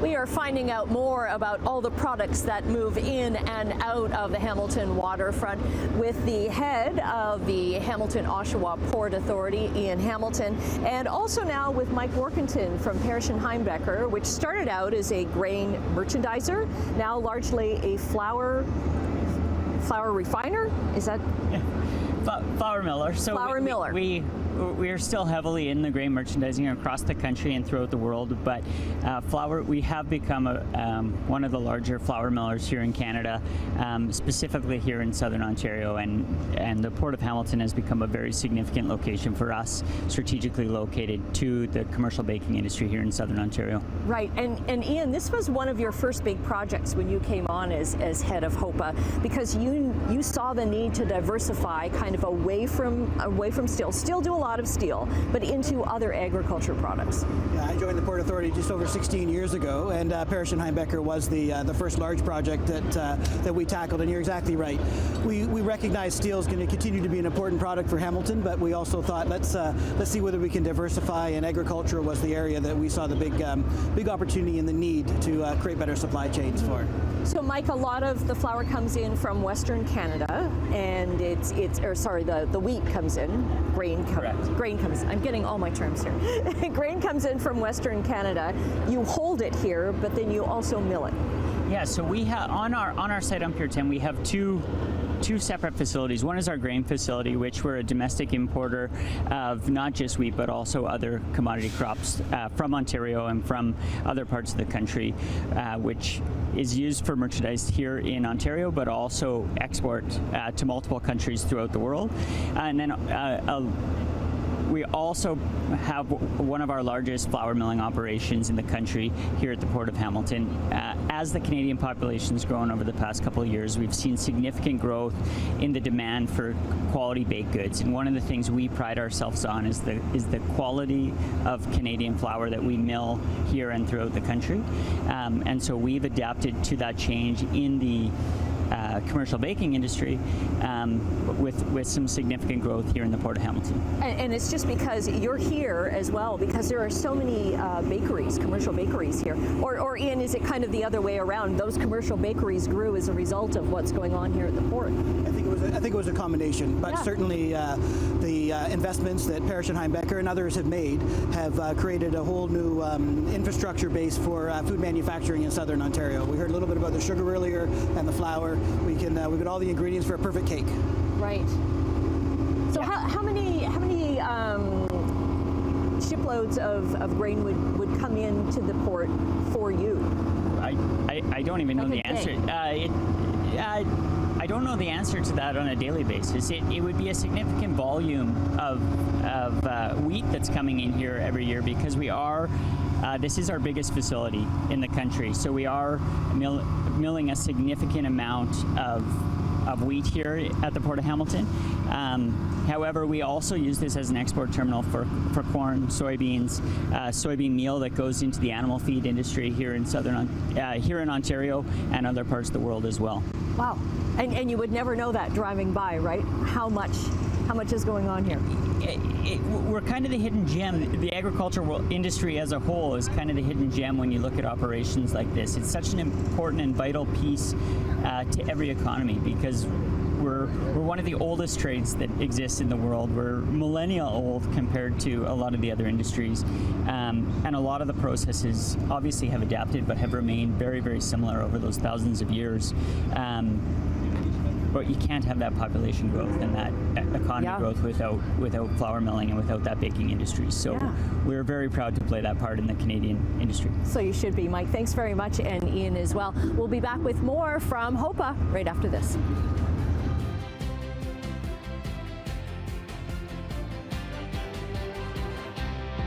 We are finding out more about all the products that move in and out of the Hamilton waterfront with the head of the Hamilton Oshawa Port Authority, Ian Hamilton, and also now with Mike Warkentin from Parrish and Heimbecker, which started out as a grain merchandiser, now largely a flour refiner. Is that? Yeah. Flour miller. So flour miller. We are still heavily in the grain merchandising across the country and throughout the world, but flour, we have become one of the larger flour millers here in Canada, specifically here in Southern Ontario, and the Port of Hamilton has become a very significant location for us, strategically located to the commercial baking industry here in Southern Ontario. Right, and Ian, this was one of your first big projects when you came on as head of HOPA, because you saw the need to diversify kind of away from steel. Still do a lot of steel, but into other agriculture products. Yeah, I joined the Port Authority just over 16 years ago, and Parrish and Heimbecker was the first large project that we tackled. And you're exactly right. We recognize steel is going to continue to be an important product for Hamilton, but we also thought let's see whether we can diversify. And agriculture was the area that we saw the big opportunity and the need to create better supply chains for. So, Mike, a lot of the flour comes in from Western Canada, and the wheat comes in. Grain comes. I'm getting all my terms here. Grain comes in from Western Canada. You hold it here, but then you also mill it. Yeah. So we have on our site on Pier 10, we have two separate facilities. One is our grain facility, which we're a domestic importer of not just wheat, but also other commodity crops from Ontario and from other parts of the country, which is used for merchandise here in Ontario, but also export to multiple countries throughout the world. And then we also have one of our largest flour milling operations in the country here at the Port of Hamilton. As the Canadian population's grown over the past couple of years, we've seen significant growth in the demand for quality baked goods. And one of the things we pride ourselves on is the quality of Canadian flour that we mill here and throughout the country. And so we've adapted to that change in the commercial baking industry with some significant growth here in the Port of Hamilton. And it's just because you're here as well, because there are so many bakeries, commercial bakeries here. Or Ian, is it kind of the other way around? Those commercial bakeries grew as a result of what's going on here at the port. I think it was a combination, but certainly the investments that Parrish and Heimbecker and others have made have created a whole new infrastructure base for food manufacturing in Southern Ontario. We heard a little bit about the sugar earlier and the flour. We've got all the ingredients for a perfect cake. Right. So how many shiploads of grain would come into the port for you? I don't even know the answer. I don't know the answer to that on a daily basis. It would be a significant volume of wheat that's coming in here every year, because we are. This is our biggest facility in the country, so we are milling a significant amount of wheat here at the Port of Hamilton. However, we also use this as an export terminal for corn, soybeans, soybean meal that goes into the animal feed industry here in here in Ontario and other parts of the world as well. Wow, and you would never know that driving by, right? How much is going on here? We're kind of the hidden gem. The agricultural industry as a whole is kind of the hidden gem when you look at operations like this. It's such an important and vital piece to every economy, because we're one of the oldest trades that exists in the world. We're millennia old compared to a lot of the other industries, and a lot of the processes obviously have adapted but have remained very, very similar over those thousands of years. But you can't have that population growth and that economy growth without flour milling and without that baking industry. So we're very proud to play that part in the Canadian industry. So you should be, Mike. Thanks very much, and Ian as well. We'll be back with more from HOPA right after this.